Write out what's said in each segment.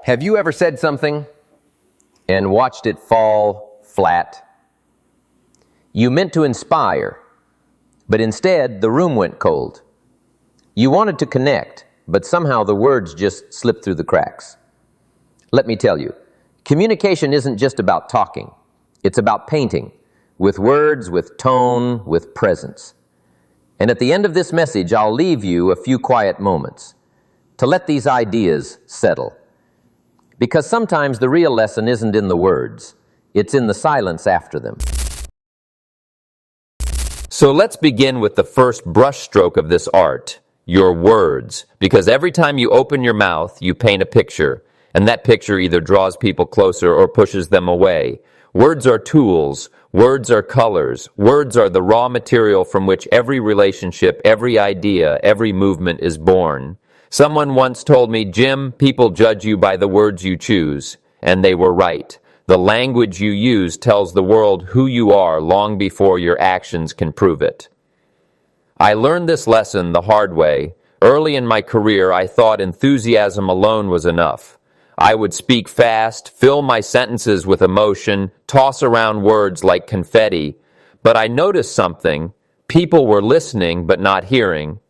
Have you ever said something and watched it fall flat? You meant to inspire, but instead the room went cold. You wanted to connect, but somehow the words just slipped through the cracks. Let me tell you, communication isn't just about talking. It's about painting, with words, with tone, with presence. And at the end of this message, I'll leave you a few quiet moments to let these ideas settle. Because sometimes the real lesson isn't in the words, it's in the silence after them. So let's begin with the first brushstroke of this art, your words. Because every time you open your mouth, you paint a picture, and that picture either draws people closer or pushes them away. Words are tools, words are colors, words are the raw material from which every relationship, every idea, every movement is born. Someone once told me, Jim, people judge you by the words you choose. And they were right. The language you use tells the world who you are long before your actions can prove it. I learned this lesson the hard way. Early in my career, I thought enthusiasm alone was enough. I would speak fast, fill my sentences with emotion, toss around words like confetti. But I noticed something. People were listening but not hearing.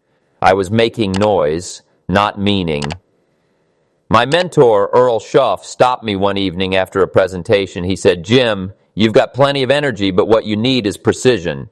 I was making noise, not meaning. My mentor, Earl Schuff, stopped me one evening after a presentation. He said, Jim, you've got plenty of energy, but what you need is precision.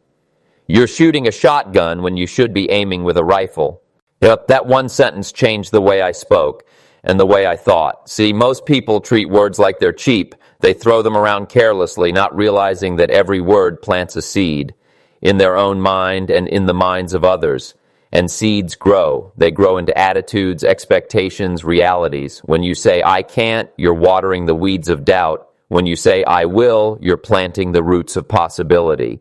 You're shooting a shotgun when you should be aiming with a rifle. Yep, that one sentence changed the way I spoke and the way I thought. See, most people treat words like they're cheap. They throw them around carelessly, not realizing that every word plants a seed in their own mind and in the minds of others. And seeds grow. They grow into attitudes, expectations, realities. When you say, I can't, you're watering the weeds of doubt. When you say, I will, you're planting the roots of possibility.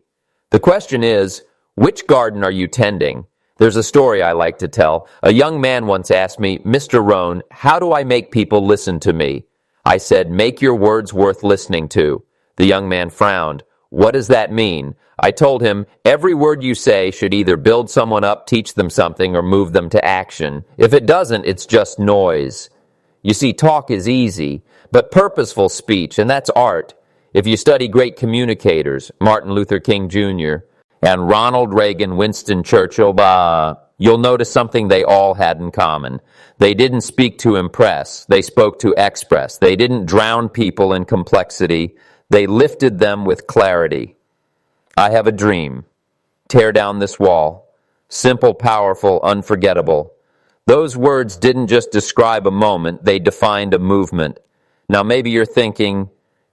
The question is, which garden are you tending? There's a story I like to tell. A young man once asked me, Mr. Rohn, how do I make people listen to me? I said, make your words worth listening to. The young man frowned. What does that mean? I told him, every word you say should either build someone up, teach them something, or move them to action. If it doesn't, it's just noise. You see, talk is easy, but purposeful speech, and that's art. If you study great communicators, Martin Luther King Jr., and Ronald Reagan, Winston Churchill, you'll notice something they all had in common. They didn't speak to impress. They spoke to express. They didn't drown people in complexity. They lifted them with clarity. I have a dream. Tear down this wall. Simple, powerful, unforgettable. Those words didn't just describe a moment, they defined a movement. Now maybe you're thinking,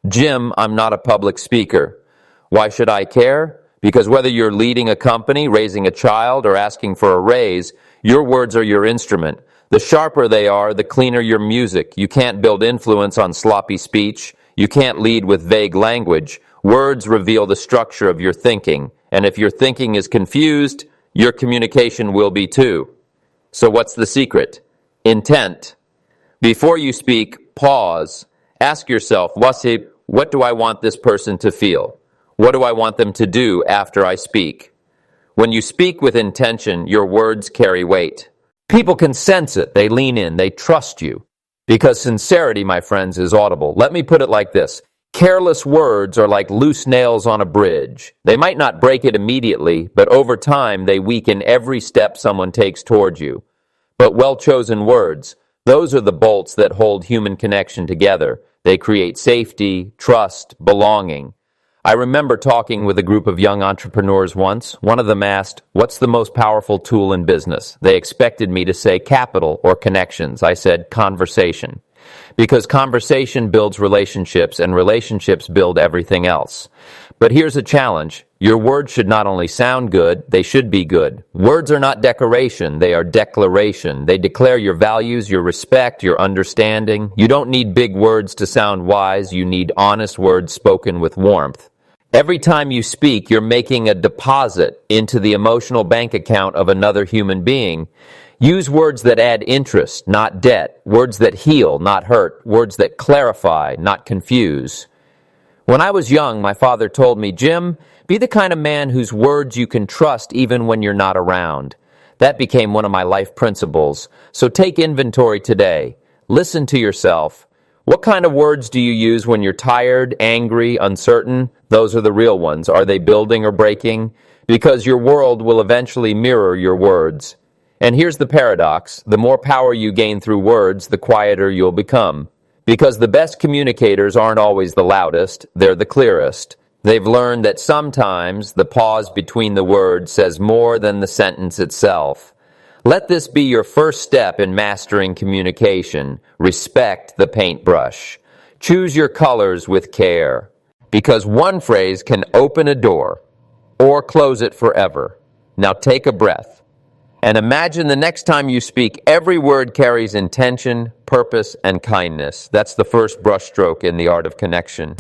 Jim, I'm not a public speaker. Why should I care? Because whether you're leading a company, raising a child, or asking for a raise, your words are your instrument. The sharper they are, the cleaner your music. You can't build influence on sloppy speech. You can't lead with vague language. Words reveal the structure of your thinking, and if your thinking is confused, your communication will be too. So what's the secret? Intent. Before you speak, pause. Ask yourself, what do I want this person to feel? What do I want them to do after I speak? When you speak with intention, your words carry weight. People can sense it. They lean in. They trust you. Because sincerity, my friends, is audible. Let me put it like this. Careless words are like loose nails on a bridge. They might not break it immediately, but over time they weaken every step someone takes towards you. But well-chosen words, those are the bolts that hold human connection together. They create safety, trust, belonging. I remember talking with a group of young entrepreneurs once. One of them asked, what's the most powerful tool in business? They expected me to say capital or connections. I said conversation. Because conversation builds relationships, and relationships build everything else. But here's a challenge. Your words should not only sound good, they should be good. Words are not decoration, they are declaration. They declare your values, your respect, your understanding. You don't need big words to sound wise, you need honest words spoken with warmth. Every time you speak, you're making a deposit into the emotional bank account of another human being. Use words that add interest, not debt. Words that heal, not hurt. Words that clarify, not confuse. When I was young, my father told me, Jim, be the kind of man whose words you can trust even when you're not around. That became one of my life principles. So take inventory today. Listen to yourself. What kind of words do you use when you're tired, angry, uncertain? Those are the real ones. Are they building or breaking? Because your world will eventually mirror your words. And here's the paradox. The more power you gain through words, the quieter you'll become. Because the best communicators aren't always the loudest, they're the clearest. They've learned that sometimes the pause between the words says more than the sentence itself. Let this be your first step in mastering communication. Respect the paintbrush. Choose your colors with care. Because one phrase can open a door or close it forever. Now take a breath. And imagine the next time you speak, every word carries intention, purpose, and kindness. That's the first brushstroke in the art of connection.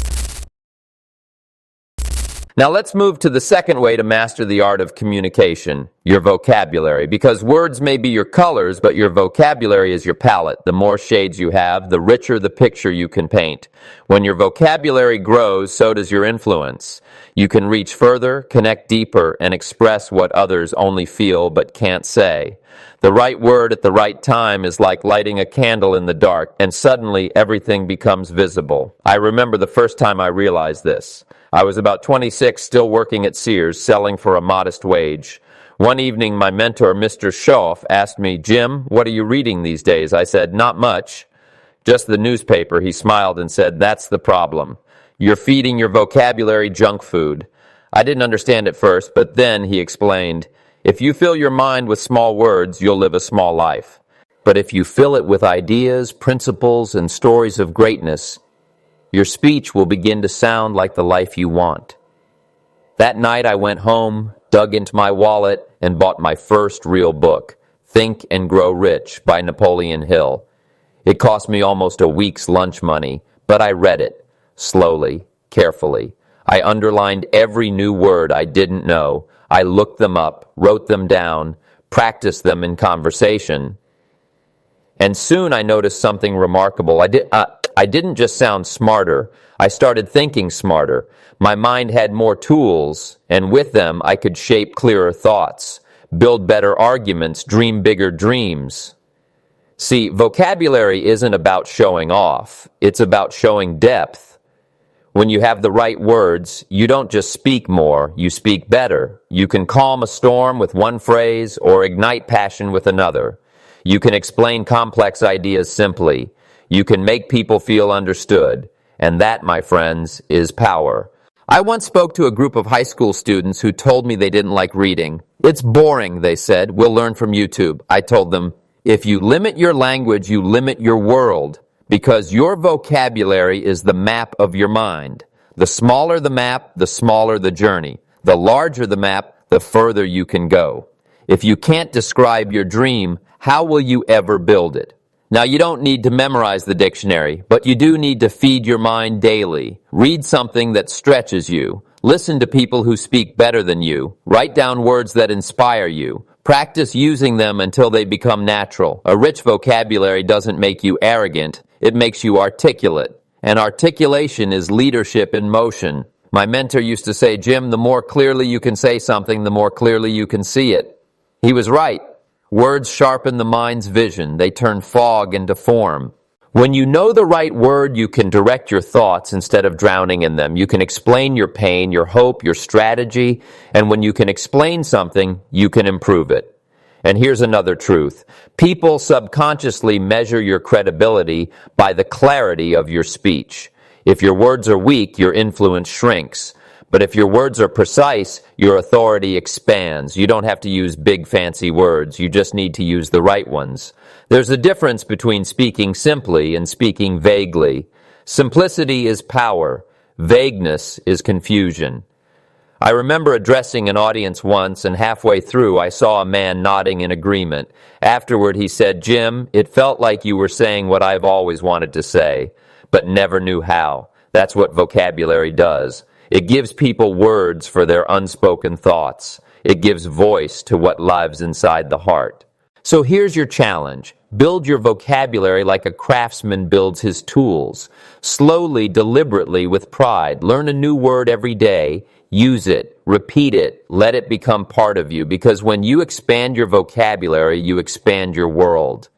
Now let's move to the second way to master the art of communication, your vocabulary. Because words may be your colors, but your vocabulary is your palette. The more shades you have, the richer the picture you can paint. When your vocabulary grows, so does your influence. You can reach further, connect deeper, and express what others only feel but can't say. The right word at the right time is like lighting a candle in the dark, and suddenly everything becomes visible. I remember the first time I realized this. I was about 26, still working at Sears, selling for a modest wage. One evening, my mentor, Mr. Schoff, asked me, "Jim, what are you reading these days?" I said, "Not much. Just the newspaper." He smiled and said, "That's the problem. You're feeding your vocabulary junk food." I didn't understand at first, but then he explained, "If you fill your mind with small words, you'll live a small life. But if you fill it with ideas, principles, and stories of greatness, your speech will begin to sound like the life you want." That night I went home, dug into my wallet, and bought my first real book, Think and Grow Rich by Napoleon Hill. It cost me almost a week's lunch money, but I read it, slowly, carefully. I underlined every new word I didn't know. I looked them up, wrote them down, practiced them in conversation. And soon I noticed something remarkable. I didn't just sound smarter. I started thinking smarter. My mind had more tools, and with them I could shape clearer thoughts, build better arguments, dream bigger dreams. See, vocabulary isn't about showing off. It's about showing depth. When you have the right words, you don't just speak more, you speak better. You can calm a storm with one phrase or ignite passion with another. You can explain complex ideas simply. You can make people feel understood. And that, my friends, is power. I once spoke to a group of high school students who told me they didn't like reading. "It's boring," they said. "We'll learn from YouTube." I told them, if you limit your language, you limit your world, because your vocabulary is the map of your mind. The smaller the map, the smaller the journey. The larger the map, the further you can go. If you can't describe your dream, how will you ever build it? Now, you don't need to memorize the dictionary, but you do need to feed your mind daily. Read something that stretches you. Listen to people who speak better than you. Write down words that inspire you. Practice using them until they become natural. A rich vocabulary doesn't make you arrogant. It makes you articulate. And articulation is leadership in motion. My mentor used to say, "Jim, the more clearly you can say something, the more clearly you can see it." He was right. Words sharpen the mind's vision. They turn fog into form. When you know the right word, you can direct your thoughts instead of drowning in them. You can explain your pain, your hope, your strategy, and when you can explain something, you can improve it. And here's another truth. People subconsciously measure your credibility by the clarity of your speech. If your words are weak, your influence shrinks. But if your words are precise, your authority expands. You don't have to use big fancy words. You just need to use the right ones. There's a difference between speaking simply and speaking vaguely. Simplicity is power. Vagueness is confusion. I remember addressing an audience once, and halfway through I saw a man nodding in agreement. Afterward he said, "Jim, it felt like you were saying what I've always wanted to say, but never knew how." That's what vocabulary does. It gives people words for their unspoken thoughts. It gives voice to what lives inside the heart. So here's your challenge. Build your vocabulary like a craftsman builds his tools. Slowly, deliberately, with pride. Learn a new word every day. Use it. Repeat it. Let it become part of you. Because when you expand your vocabulary, you expand your world.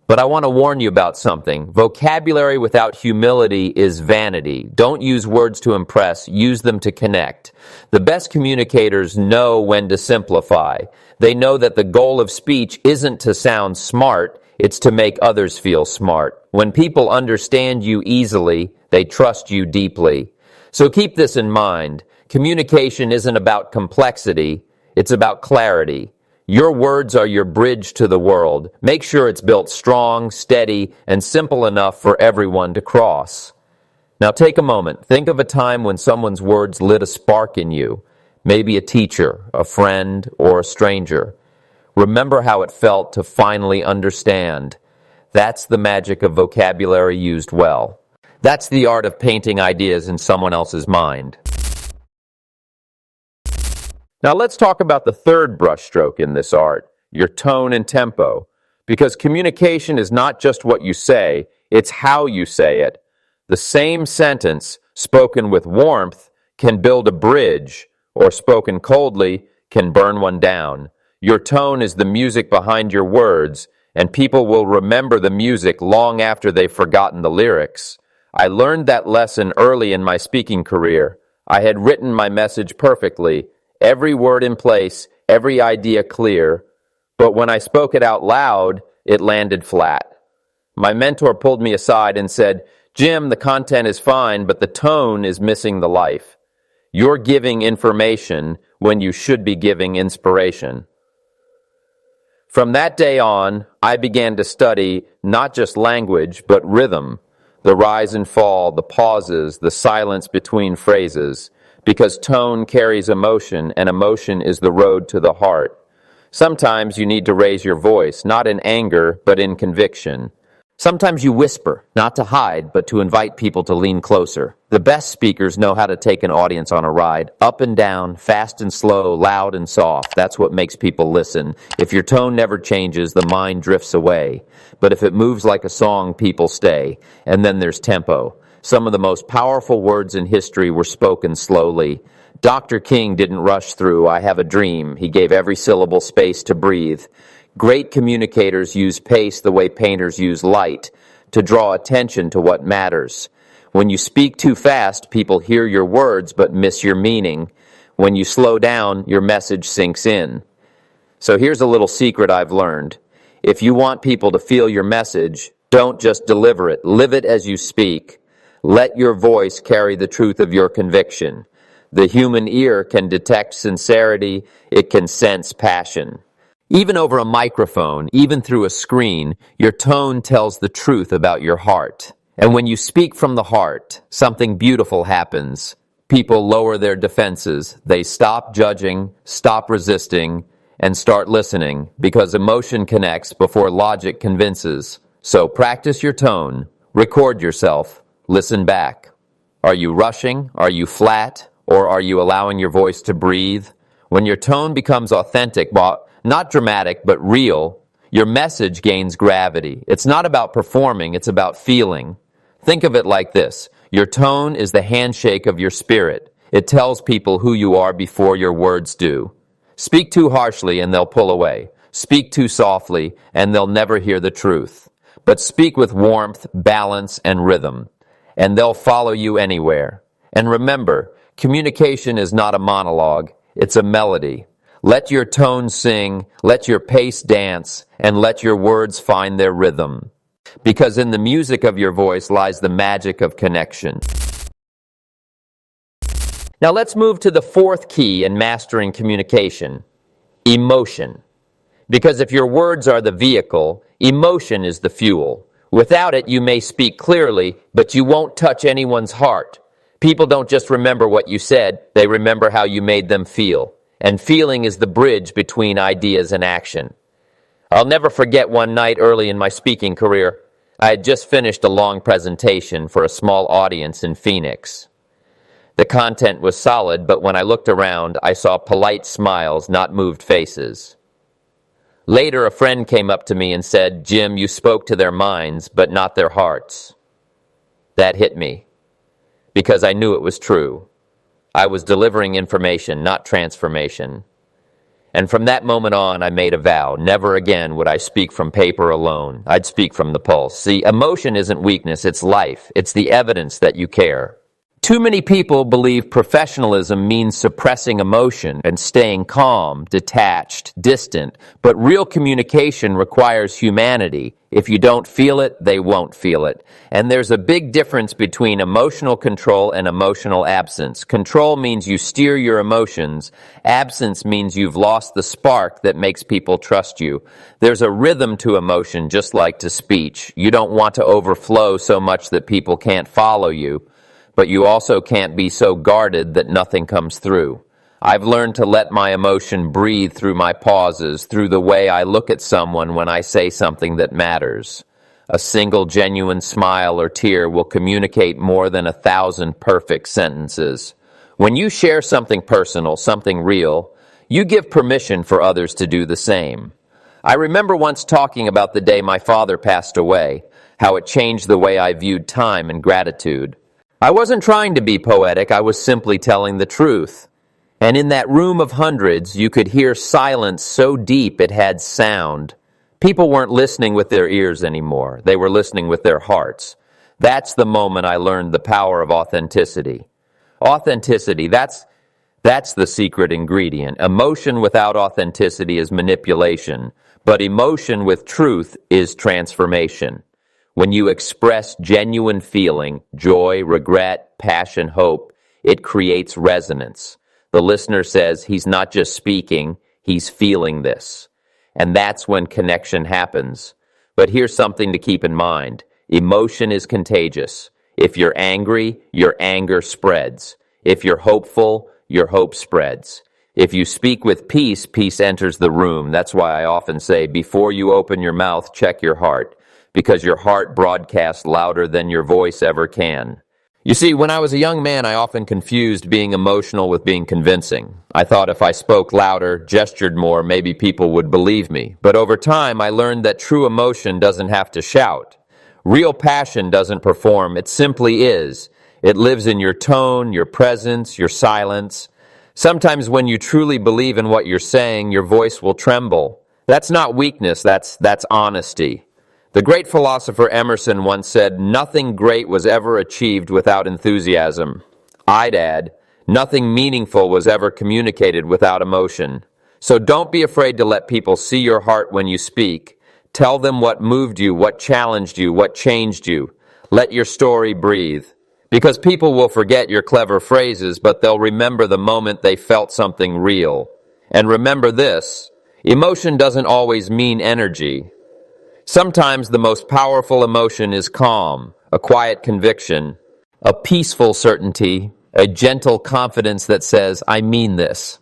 But I want to warn you about something. Vocabulary without humility is vanity. Don't use words to impress, use them to connect. The best communicators know when to simplify. They know that the goal of speech isn't to sound smart, it's to make others feel smart. When people understand you easily, they trust you deeply. So keep this in mind. Communication isn't about complexity, it's about clarity. Your words are your bridge to the world. Make sure it's built strong, steady, and simple enough for everyone to cross. Now take a moment. Think of a time when someone's words lit a spark in you. Maybe a teacher, a friend, or a stranger. Remember how it felt to finally understand. That's the magic of vocabulary used well. That's the art of painting ideas in someone else's mind. Now let's talk about the third brushstroke in this art, your tone and tempo. Because communication is not just what you say, it's how you say it. The same sentence, spoken with warmth, can build a bridge, or spoken coldly, can burn one down. Your tone is the music behind your words, and people will remember the music long after they've forgotten the lyrics. I learned that lesson early in my speaking career. I had written my message perfectly, every word in place, every idea clear, but when I spoke it out loud, it landed flat. My mentor pulled me aside and said, "Jim, the content is fine, but the tone is missing the life. You're giving information when you should be giving inspiration." From that day on, I began to study not just language, but rhythm, the rise and fall, the pauses, the silence between phrases, because tone carries emotion, and emotion is the road to the heart. Sometimes you need to raise your voice, not in anger, but in conviction. Sometimes you whisper, not to hide, but to invite people to lean closer. The best speakers know how to take an audience on a ride, up and down, fast and slow, loud and soft. That's what makes people listen. If your tone never changes, the mind drifts away. But if it moves like a song, people stay. And then there's tempo. Some of the most powerful words in history were spoken slowly. Dr. King didn't rush through, "I have a dream." He gave every syllable space to breathe. Great communicators use pace the way painters use light, to draw attention to what matters. When you speak too fast, people hear your words but miss your meaning. When you slow down, your message sinks in. So here's a little secret I've learned. If you want people to feel your message, don't just deliver it, live it as you speak. Let your voice carry the truth of your conviction. The human ear can detect sincerity, it can sense passion. Even over a microphone, even through a screen, your tone tells the truth about your heart. And when you speak from the heart, something beautiful happens. People lower their defenses. They stop judging, stop resisting, and start listening, because emotion connects before logic convinces. So practice your tone, record yourself, listen back. Are you rushing? Are you flat? Or are you allowing your voice to breathe? When your tone becomes authentic, not dramatic, but real, your message gains gravity. It's not about performing, it's about feeling. Think of it like this. Your tone is the handshake of your spirit. It tells people who you are before your words do. Speak too harshly and they'll pull away. Speak too softly and they'll never hear the truth. But speak with warmth, balance, and rhythm, and they'll follow you anywhere. And remember, communication is not a monologue, it's a melody. Let your tone sing, let your pace dance, and let your words find their rhythm. Because in the music of your voice lies the magic of connection. Now let's move to the fourth key in mastering communication, emotion. Because if your words are the vehicle, emotion is the fuel. Without it, you may speak clearly, but you won't touch anyone's heart. People don't just remember what you said, they remember how you made them feel. And feeling is the bridge between ideas and action. I'll never forget one night early in my speaking career. I had just finished a long presentation for a small audience in Phoenix. The content was solid, but when I looked around, I saw polite smiles, not moved faces. Later, a friend came up to me and said, "Jim, you spoke to their minds, but not their hearts." That hit me, because I knew it was true. I was delivering information, not transformation. And from that moment on, I made a vow. Never again would I speak from paper alone. I'd speak from the pulse. See, emotion isn't weakness, it's life. It's the evidence that you care. Too many people believe professionalism means suppressing emotion and staying calm, detached, distant. But real communication requires humanity. If you don't feel it, they won't feel it. And there's a big difference between emotional control and emotional absence. Control means you steer your emotions. Absence means you've lost the spark that makes people trust you. There's a rhythm to emotion, just like to speech. You don't want to overflow so much that people can't follow you. But you also can't be so guarded that nothing comes through. I've learned to let my emotion breathe through my pauses, through the way I look at someone when I say something that matters. A single genuine smile or tear will communicate more than 1,000 perfect sentences. When you share something personal, something real, you give permission for others to do the same. I remember once talking about the day my father passed away, how it changed the way I viewed time and gratitude. I wasn't trying to be poetic, I was simply telling the truth. And in that room of hundreds, you could hear silence so deep it had sound. People weren't listening with their ears anymore. They were listening with their hearts. That's the moment I learned the power of authenticity. Authenticity, that's the secret ingredient. Emotion without authenticity is manipulation, but emotion with truth is transformation. When you express genuine feeling, joy, regret, passion, hope, it creates resonance. The listener says, he's not just speaking, he's feeling this. And that's when connection happens. But here's something to keep in mind. Emotion is contagious. If you're angry, your anger spreads. If you're hopeful, your hope spreads. If you speak with peace, peace enters the room. That's why I often say, before you open your mouth, check your heart. Because your heart broadcasts louder than your voice ever can. You see, when I was a young man, I often confused being emotional with being convincing. I thought if I spoke louder, gestured more, maybe people would believe me. But over time, I learned that true emotion doesn't have to shout. Real passion doesn't perform, it simply is. It lives in your tone, your presence, your silence. Sometimes when you truly believe in what you're saying, your voice will tremble. That's not weakness, that's honesty. The great philosopher Emerson once said, "Nothing great was ever achieved without enthusiasm." I'd add, nothing meaningful was ever communicated without emotion. So don't be afraid to let people see your heart when you speak. Tell them what moved you, what challenged you, what changed you. Let your story breathe. Because people will forget your clever phrases, but they'll remember the moment they felt something real. And remember this, emotion doesn't always mean energy. Sometimes the most powerful emotion is calm, a quiet conviction, a peaceful certainty, a gentle confidence that says, I mean this.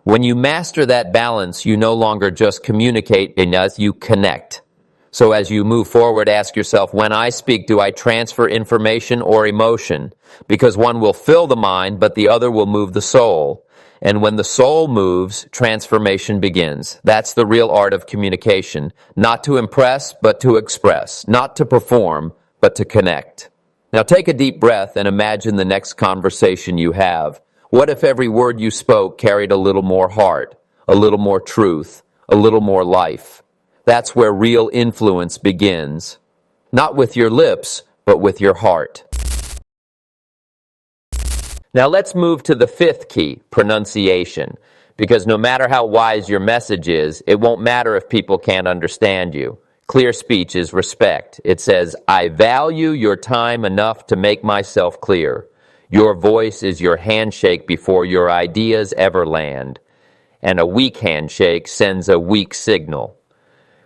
When you master that balance, you no longer just communicate enough, you connect. So as you move forward, ask yourself, when I speak, do I transfer information or emotion? Because one will fill the mind, but the other will move the soul. And when the soul moves, transformation begins. That's the real art of communication. Not to impress, but to express. Not to perform, but to connect. Now take a deep breath and imagine the next conversation you have. What if every word you spoke carried a little more heart, a little more truth, a little more life? That's where real influence begins. Not with your lips, but with your heart. Now let's move to the fifth key, pronunciation. Because no matter how wise your message is, it won't matter if people can't understand you. Clear speech is respect. It says, I value your time enough to make myself clear. Your voice is your handshake before your ideas ever land. And a weak handshake sends a weak signal.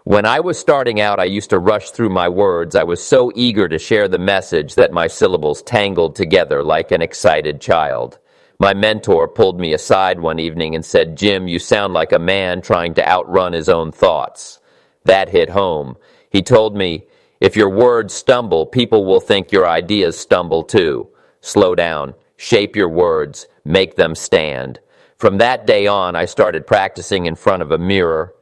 When I was starting out, I used to rush through my words. I was so eager to share the message that my syllables tangled together like an excited child. My mentor pulled me aside one evening and said, Jim, you sound like a man trying to outrun his own thoughts. That hit home. He told me, if your words stumble, people will think your ideas stumble too. Slow down. Shape your words. Make them stand. From that day on, I started practicing in front of a mirror.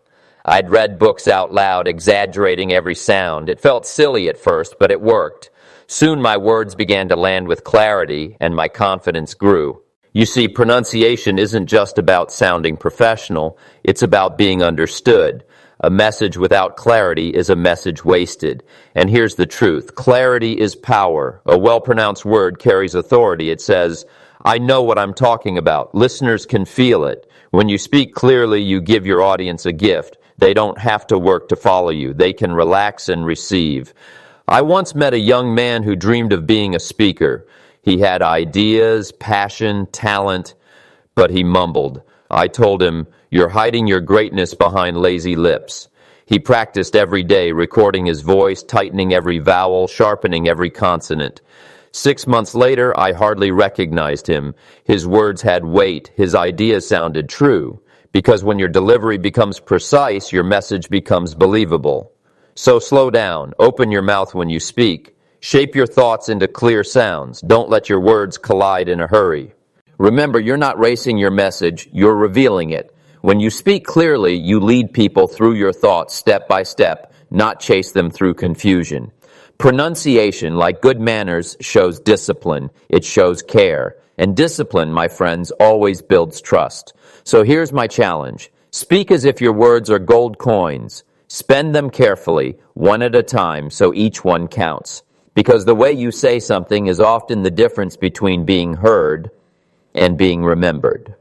I'd read books out loud, exaggerating every sound. It felt silly at first, but it worked. Soon my words began to land with clarity, and my confidence grew. You see, pronunciation isn't just about sounding professional, it's about being understood. A message without clarity is a message wasted. And here's the truth. Clarity is power. A well-pronounced word carries authority. It says, I know what I'm talking about. Listeners can feel it. When you speak clearly, you give your audience a gift. They don't have to work to follow you. They can relax and receive. I once met a young man who dreamed of being a speaker. He had ideas, passion, talent, but he mumbled. I told him, you're hiding your greatness behind lazy lips. He practiced every day, recording his voice, tightening every vowel, sharpening every consonant. 6 months later, I hardly recognized him. His words had weight. His ideas sounded true. Because when your delivery becomes precise, your message becomes believable. So slow down. Open your mouth when you speak. Shape your thoughts into clear sounds. Don't let your words collide in a hurry. Remember, you're not racing your message, you're revealing it. When you speak clearly, you lead people through your thoughts step by step, not chase them through confusion. Pronunciation, like good manners, shows discipline. It shows care. And discipline, my friends, always builds trust. So here's my challenge. Speak as if your words are gold coins. Spend them carefully, one at a time, so each one counts. Because the way you say something is often the difference between being heard and being remembered.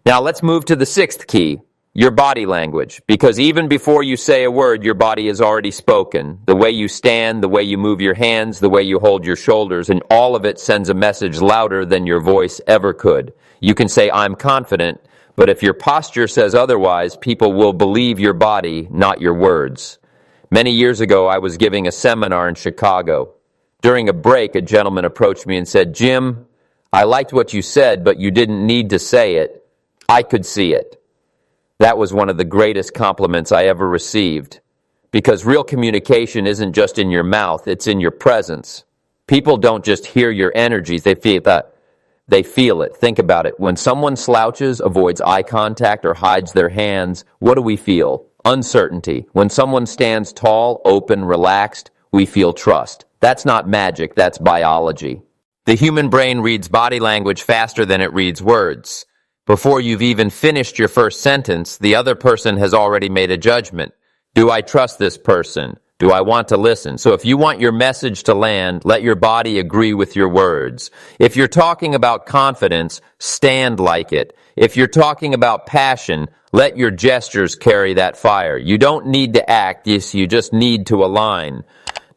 Now let's move to the sixth key, your body language. Because even before you say a word, your body has already spoken. The way you stand, the way you move your hands, the way you hold your shoulders, and all of it sends a message louder than your voice ever could. You can say, I'm confident, but if your posture says otherwise, people will believe your body, not your words. Many years ago, I was giving a seminar in Chicago. During a break, a gentleman approached me and said, Jim, I liked what you said, but you didn't need to say it. I could see it. That was one of the greatest compliments I ever received. Because real communication isn't just in your mouth, it's in your presence. People don't just hear your energies, they feel that. They feel it. Think about it. When someone slouches, avoids eye contact, or hides their hands, what do we feel? Uncertainty. When someone stands tall, open, relaxed, we feel trust. That's not magic, that's biology. The human brain reads body language faster than it reads words. Before you've even finished your first sentence, the other person has already made a judgment. Do I trust this person? Do I want to listen? So if you want your message to land, let your body agree with your words. If you're talking about confidence, stand like it. If you're talking about passion, let your gestures carry that fire. You don't need to act, you just need to align.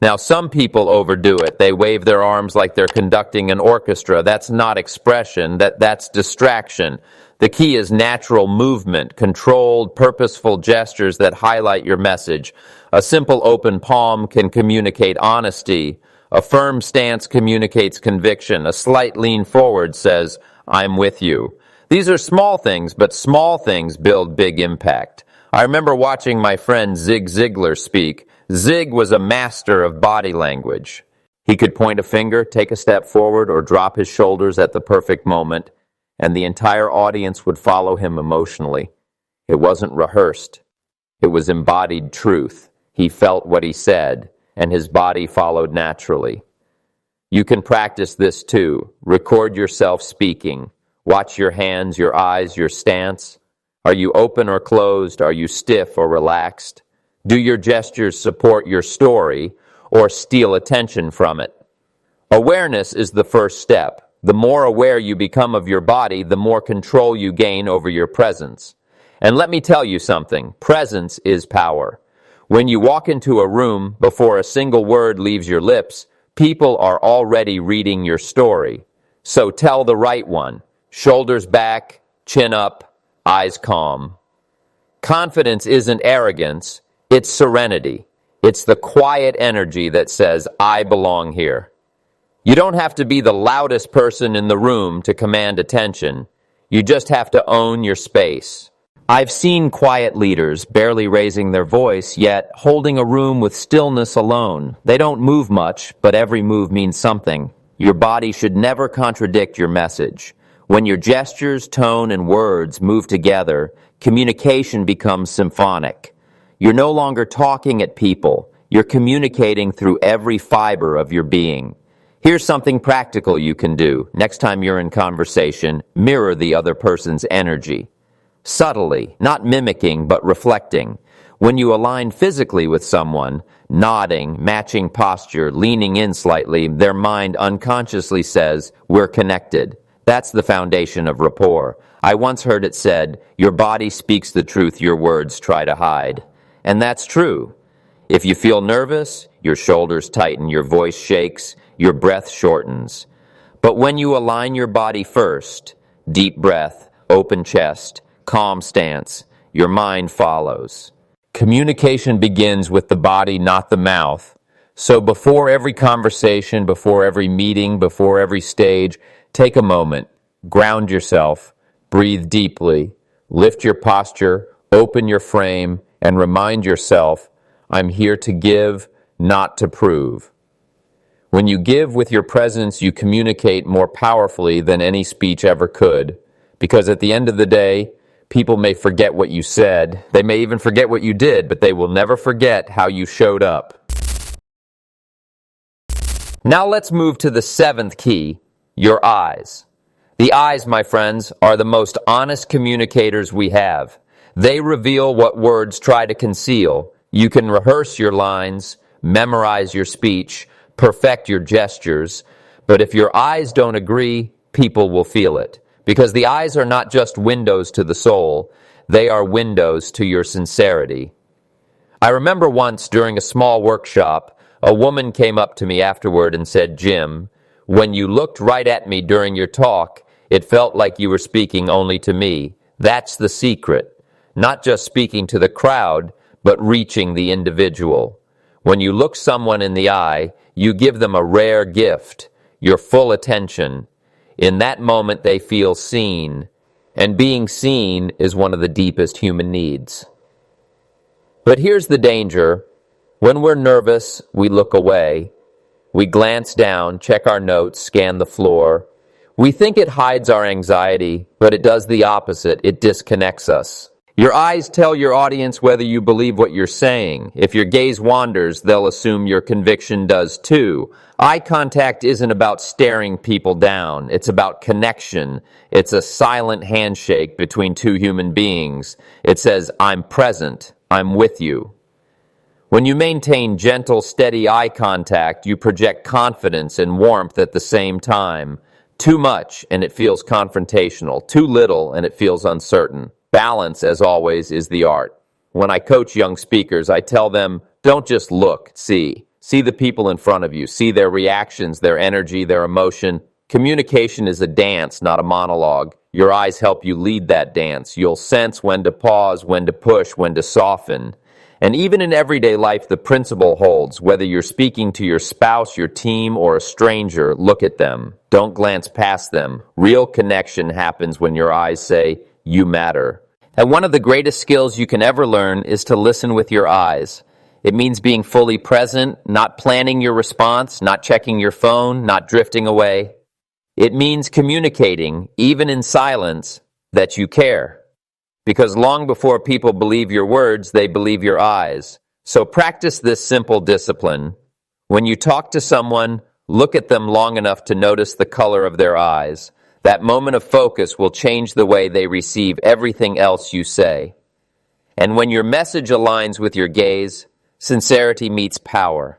Now, some people overdo it. They wave their arms like they're conducting an orchestra. That's not expression, that's distraction. The key is natural movement, controlled, purposeful gestures that highlight your message. A simple open palm can communicate honesty. A firm stance communicates conviction. A slight lean forward says, I'm with you. These are small things, but small things build big impact. I remember watching my friend Zig Ziglar speak. Zig was a master of body language. He could point a finger, take a step forward, or drop his shoulders at the perfect moment, and the entire audience would follow him emotionally. It wasn't rehearsed. It was embodied truth. He felt what he said, and his body followed naturally. You can practice this too. Record yourself speaking. Watch your hands, your eyes, your stance. Are you open or closed? Are you stiff or relaxed? Do your gestures support your story or steal attention from it? Awareness is the first step. The more aware you become of your body, the more control you gain over your presence. And let me tell you something. Presence is power. When you walk into a room, before a single word leaves your lips, people are already reading your story. So tell the right one. Shoulders back, chin up, eyes calm. Confidence isn't arrogance, it's serenity. It's the quiet energy that says, I belong here. You don't have to be the loudest person in the room to command attention. You just have to own your space. I've seen quiet leaders barely raising their voice, yet holding a room with stillness alone. They don't move much, but every move means something. Your body should never contradict your message. When your gestures, tone, and words move together, communication becomes symphonic. You're no longer talking at people. You're communicating through every fiber of your being. Here's something practical you can do. Next time you're in conversation, mirror the other person's energy. Subtly, not mimicking, but reflecting. When you align physically with someone, nodding, matching posture, leaning in slightly, their mind unconsciously says, "We're connected." That's the foundation of rapport. I once heard it said, "Your body speaks the truth your words try to hide." And that's true. If you feel nervous, your shoulders tighten, your voice shakes, your breath shortens. But when you align your body first, deep breath, open chest, calm stance, your mind follows. Communication begins with the body, not the mouth. So before every conversation, before every meeting, before every stage, take a moment, ground yourself, breathe deeply, lift your posture, open your frame, and remind yourself, I'm here to give, not to prove. When you give with your presence, you communicate more powerfully than any speech ever could, because at the end of the day, people may forget what you said, they may even forget what you did, but they will never forget how you showed up. Now let's move to the seventh key, your eyes. The eyes, my friends, are the most honest communicators we have. They reveal what words try to conceal. You can rehearse your lines, memorize your speech, perfect your gestures, but if your eyes don't agree, people will feel it. Because the eyes are not just windows to the soul, they are windows to your sincerity. I remember once during a small workshop, a woman came up to me afterward and said, "Jim, when you looked right at me during your talk, it felt like you were speaking only to me. That's the secret. Not just speaking to the crowd, but reaching the individual. When you look someone in the eye, you give them a rare gift, your full attention. In that moment, they feel seen, and being seen is one of the deepest human needs." But here's the danger. When we're nervous, we look away. We glance down, check our notes, scan the floor. We think it hides our anxiety, but it does the opposite. It disconnects us. Your eyes tell your audience whether you believe what you're saying. If your gaze wanders, they'll assume your conviction does too. Eye contact isn't about staring people down. It's about connection. It's a silent handshake between two human beings. It says, "I'm present. I'm with you." When you maintain gentle, steady eye contact, you project confidence and warmth at the same time. Too much, and it feels confrontational. Too little, and it feels uncertain. Balance, as always, is the art. When I coach young speakers, I tell them, don't just look, see. See the people in front of you. See their reactions, their energy, their emotion. Communication is a dance, not a monologue. Your eyes help you lead that dance. You'll sense when to pause, when to push, when to soften. And even in everyday life, the principle holds. Whether you're speaking to your spouse, your team, or a stranger, look at them. Don't glance past them. Real connection happens when your eyes say, "You matter." And one of the greatest skills you can ever learn is to listen with your eyes. It means being fully present, not planning your response, not checking your phone, not drifting away. It means communicating, even in silence, that you care. Because long before people believe your words, they believe your eyes. So practice this simple discipline. When you talk to someone, look at them long enough to notice the color of their eyes. That moment of focus will change the way they receive everything else you say. And when your message aligns with your gaze, sincerity meets power.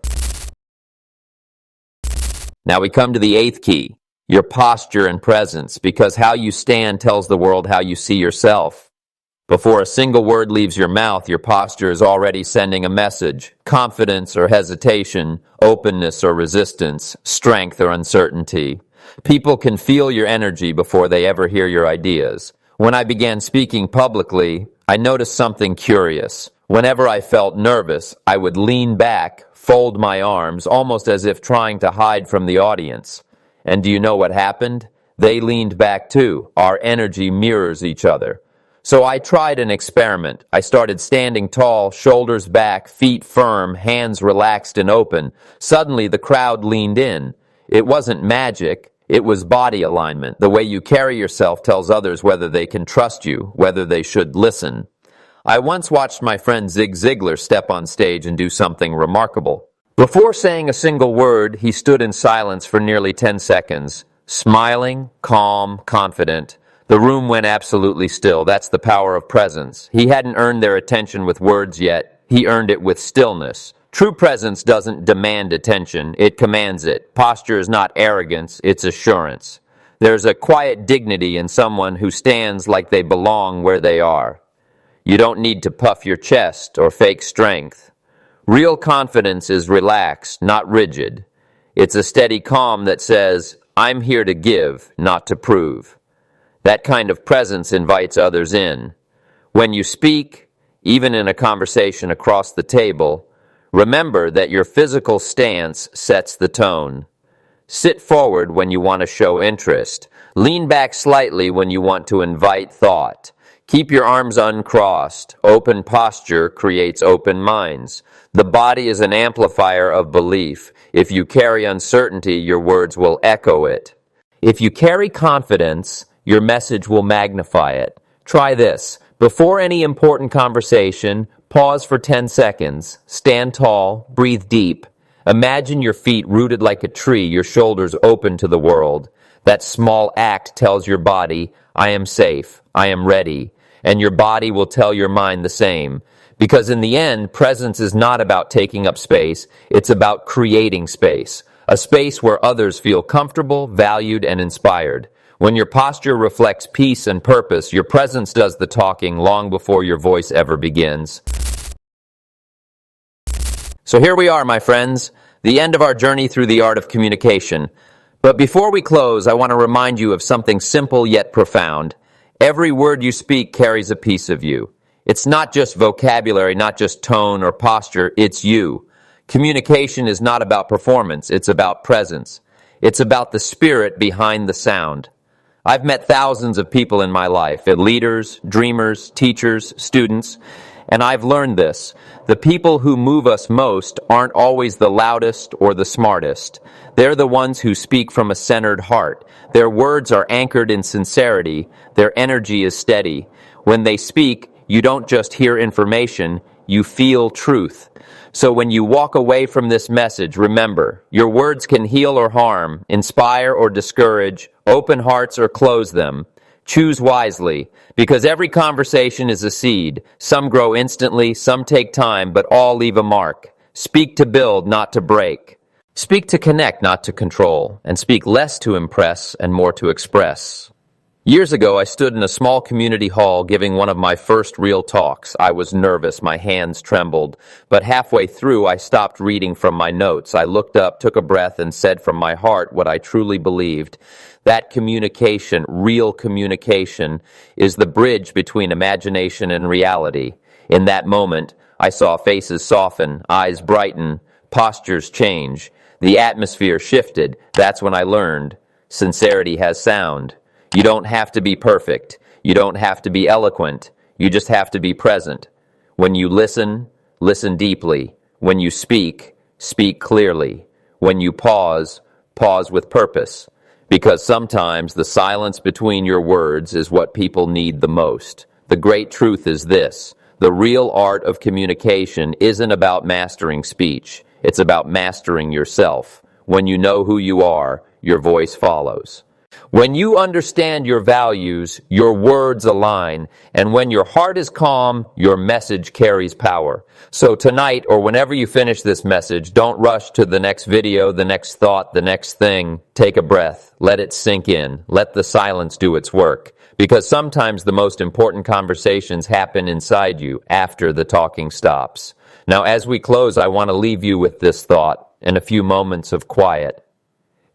Now we come to the eighth key, your posture and presence, because how you stand tells the world how you see yourself. Before a single word leaves your mouth, your posture is already sending a message. Confidence or hesitation, openness or resistance, strength or uncertainty. People can feel your energy before they ever hear your ideas. When I began speaking publicly, I noticed something curious. Whenever I felt nervous, I would lean back, fold my arms, almost as if trying to hide from the audience. And do you know what happened? They leaned back too. Our energy mirrors each other. So I tried an experiment. I started standing tall, shoulders back, feet firm, hands relaxed and open. Suddenly the crowd leaned in. It wasn't magic. It was body alignment. The way you carry yourself tells others whether they can trust you, whether they should listen. I once watched my friend Zig Ziglar step on stage and do something remarkable. Before saying a single word, he stood in silence for nearly 10 seconds, smiling, calm, confident. The room went absolutely still. That's the power of presence. He hadn't earned their attention with words yet. He earned it with stillness. True presence doesn't demand attention. It commands it. Posture is not arrogance. It's assurance. There's a quiet dignity in someone who stands like they belong where they are. You don't need to puff your chest or fake strength. Real confidence is relaxed, not rigid. It's a steady calm that says, I'm here to give, not to prove. That kind of presence invites others in. When you speak, even in a conversation across the table, remember that your physical stance sets the tone. Sit forward when you want to show interest. Lean back slightly when you want to invite thought. Keep your arms uncrossed. Open posture creates open minds. The body is an amplifier of belief. If you carry uncertainty, your words will echo it. If you carry confidence, your message will magnify it. Try this. Before any important conversation, pause for 10 seconds. Stand tall. Breathe deep. Imagine your feet rooted like a tree, your shoulders open to the world. That small act tells your body, I am safe. I am ready. And your body will tell your mind the same. Because in the end, presence is not about taking up space. It's about creating space. A space where others feel comfortable, valued, and inspired. When your posture reflects peace and purpose, your presence does the talking long before your voice ever begins. So here we are, my friends, the end of our journey through the art of communication. But before we close, I want to remind you of something simple yet profound. Every word you speak carries a piece of you. It's not just vocabulary, not just tone or posture, it's you. Communication is not about performance, it's about presence. It's about the spirit behind the sound. I've met thousands of people in my life, leaders, dreamers, teachers, students, and I've learned this. The people who move us most aren't always the loudest or the smartest. They're the ones who speak from a centered heart. Their words are anchored in sincerity. Their energy is steady. When they speak, you don't just hear information, you feel truth. So when you walk away from this message, remember, your words can heal or harm, inspire or discourage, open hearts or close them. Choose wisely, because every conversation is a seed. Some grow instantly, some take time, but all leave a mark. Speak to build, not to break. Speak to connect, not to control. And speak less to impress and more to express. Years ago, I stood in a small community hall giving one of my first real talks. I was nervous, my hands trembled, but halfway through I stopped reading from my notes. I looked up, took a breath, and said from my heart what I truly believed. That communication, real communication, is the bridge between imagination and reality. In that moment, I saw faces soften, eyes brighten, postures change. The atmosphere shifted. That's when I learned sincerity has sound. You don't have to be perfect. You don't have to be eloquent. You just have to be present. When you listen, listen deeply. When you speak, speak clearly. When you pause, pause with purpose. Because sometimes the silence between your words is what people need the most. The great truth is this. The real art of communication isn't about mastering speech. It's about mastering yourself. When you know who you are, your voice follows. When you understand your values, your words align, and when your heart is calm, your message carries power. So tonight, or whenever you finish this message, don't rush to the next video, the next thought, the next thing. Take a breath. Let it sink in. Let the silence do its work. Because sometimes the most important conversations happen inside you after the talking stops. Now, as we close, I want to leave you with this thought and a few moments of quiet.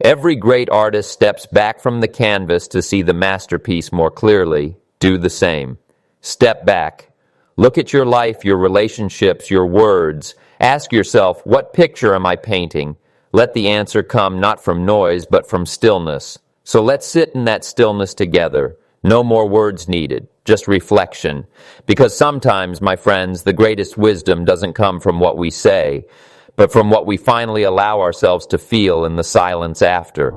Every great artist steps back from the canvas to see the masterpiece more clearly. Do the same. Step back. Look at your life, your relationships, your words. Ask yourself, what picture am I painting? Let the answer come not from noise, but from stillness. So let's sit in that stillness together. No more words needed, just reflection. Because sometimes, my friends, the greatest wisdom doesn't come from what we say, but from what we finally allow ourselves to feel in the silence after.